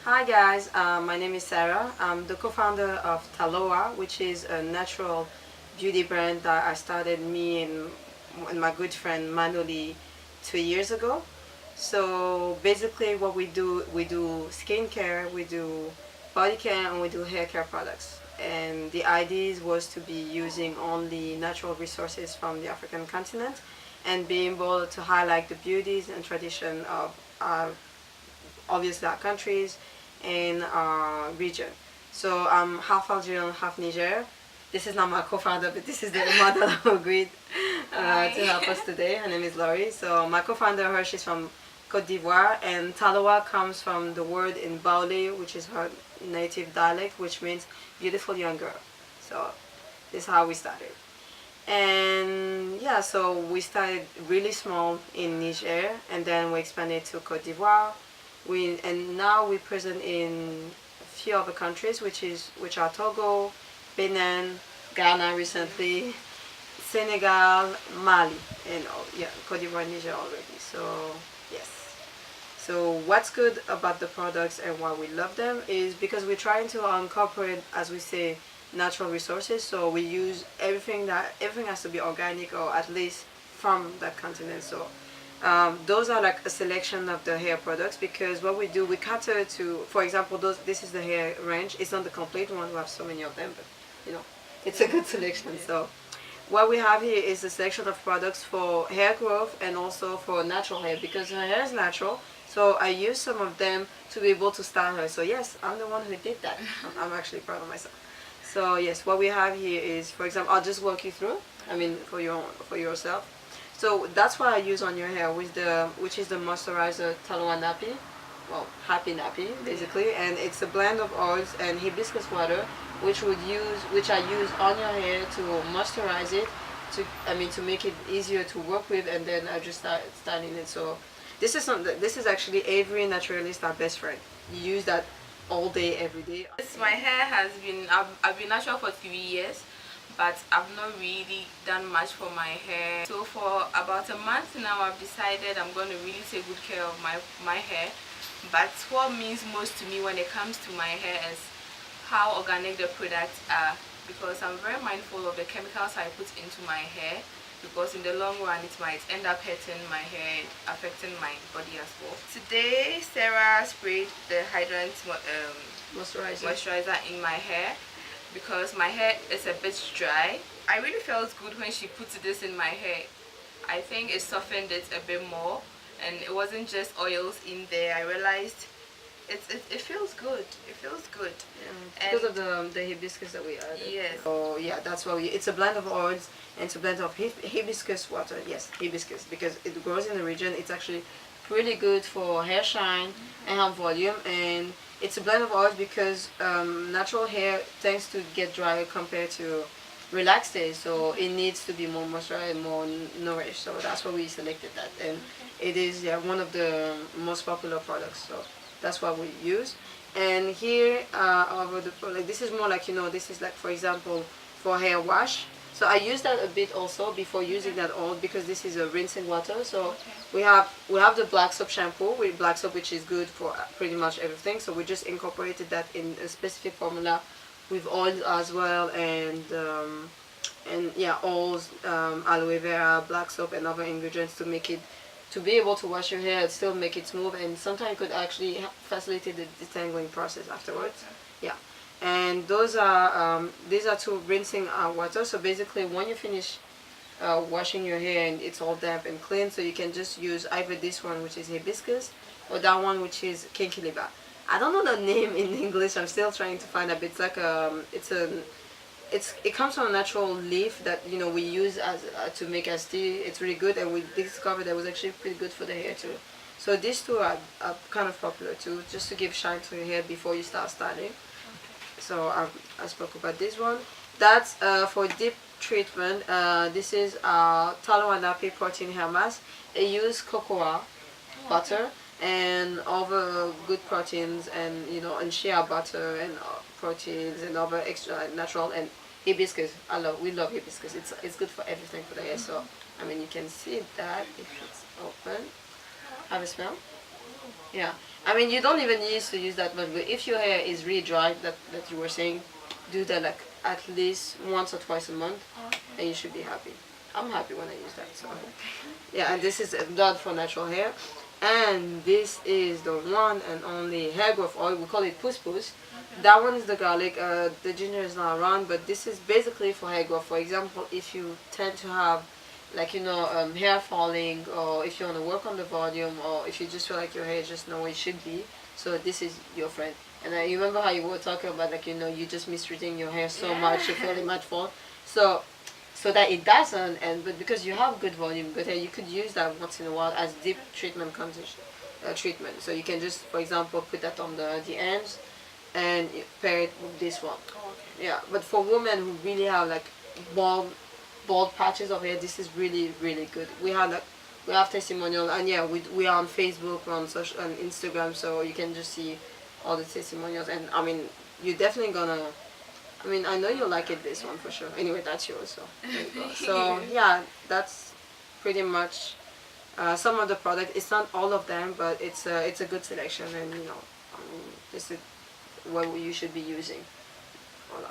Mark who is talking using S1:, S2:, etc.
S1: Hi guys, my name is Sarah. I'm the co-founder of Talowa, which is a natural beauty brand that I started and my good friend Manoli 2 years ago. So basically what we do skincare, we do body care, and we do hair care products. And the idea was to be using only natural resources from the African continent and being able to highlight the beauties and tradition of obviously our countries and our region. So I'm half Algerian, half Niger. This is not my co-founder, but this is the model who agreed to help us today. Her name is Laurie. So my co-founder, her, she's from Côte d'Ivoire, and Talowa comes from the word in Baoulé, which is her native dialect, which means beautiful young girl. So this is how we started. And yeah, so we started really small in Niger, and then we expanded to Côte d'Ivoire. And now we're present in a few other countries, which are Togo, Benin, Ghana recently, Senegal, Mali, and yeah, Côte d'Ivoire, Niger already. So yes. So what's good about the products and why we love them is because we're trying to incorporate, as we say, natural resources. So we use everything has to be organic or at least from that continent. So those are like a selection of the hair products because what we do, we cater to, for example, this is the hair range. It's not the complete one. We have so many of them, but you know, it's a good selection. So what we have here is a selection of products for hair growth and also for natural hair because her hair is natural. So I use some of them to be able to style her. So yes, I'm the one who did that. I'm actually proud of myself. So yes, what we have here is, for example, I'll just walk you through. I mean, for yourself. So that's what I use on your hair, which is the moisturizer Talowa nappy, well, happy nappy basically, and it's a blend of oils and hibiscus water, which I use on your hair to moisturize it, to make it easier to work with, and then I just start styling it. So this is actually every naturalist our best friend. You use that all day, every day.
S2: My hair has been, I've been natural for 3 years, but I've not really done much for my hair. So for about a month now, I've decided I'm going to really take good care of my hair. But what means most to me when it comes to my hair is how organic the products are, because I'm very mindful of the chemicals I put into my hair, because in the long run it might end up hurting my hair, affecting my body as well. Today Sarah sprayed the hydrant moisturizer in my hair because my hair is a bit dry. I really felt good when she put this in my hair. I think it softened it a bit more, and it wasn't just oils in there. I realized it feels good. It feels good.
S1: Yeah, because of the hibiscus that we added.
S2: Yes.
S1: So yeah, that's why it's a blend of oils and it's a blend of hibiscus water. Yes, hibiscus, because it grows in the region. It's actually really good for hair shine and hair volume, and it's a blend of oils because natural hair tends to get drier compared to relaxed hair, so it needs to be more moisturized and more nourished. So that's why we selected that, and it is, yeah, one of the most popular products. So that's what we use. And here over the like, this is more like, this is like, for example, for hair wash. So I use that a bit also before using that oil because this is a rinsing water. So we have the black soap shampoo with black soap, which is good for pretty much everything. So we just incorporated that in a specific formula with oils as well, and yeah, oils, aloe vera, black soap, and other ingredients to be able to wash your hair and still make it smooth, and sometimes it could actually facilitate the detangling process afterwards. Yeah, and these are two rinsing water. So basically, when you finish washing your hair and it's all damp and clean, so you can just use either this one, which is hibiscus, or that one, which is kinkiliba. I don't know the name in English. I'm still trying to find it. But it's like it comes from a natural leaf that we use as to make as tea. It's really good, and we discovered that it was actually pretty good for the hair too. So these two are kind of popular too, just to give shine to your hair before you start styling. So I spoke about this one. That's for deep treatment. This is Talowa nappy protein hair mask. It uses cocoa butter and other good proteins, and and shea butter and proteins and other extra natural, and hibiscus. We love hibiscus. It's good for everything for the hair. So I mean, you can see that if it's open. Have a smell. Yeah, I mean, you don't even need to use that much, but if your hair is really dry, that you were saying, do that like at least once or twice a month, and you should be happy. I'm happy when I use that. So yeah, and this is a lot for natural hair, and this is the one and only hair growth oil. We call it Puss Puss. That one is the garlic. The ginger is not around, but this is basically for hair growth. For example, if you tend to have like hair falling, or if you want to work on the volume, or if you just feel like your hair is just not where it should be, so this is your friend. And I remember how you were talking about like you just mistreating your hair so much, you feel it might fall. So that it doesn't, and but because you have good volume, good hair, you could use that once in a while as deep treatment treatment. So you can just, for example, put that on the ends and pair it with this one. Yeah, but for women who really have like bald patches of hair, this is really really good. We have testimonial, and yeah, we are on Facebook, we're on social, on Instagram, so you can just see all the testimonials. And I mean, you're definitely gonna. I mean, I know you'll like it, this one for sure. Anyway, that's yours, so there you go. So yeah, that's pretty much some of the product. It's not all of them, but it's a good selection, and this is what you should be using. Voila.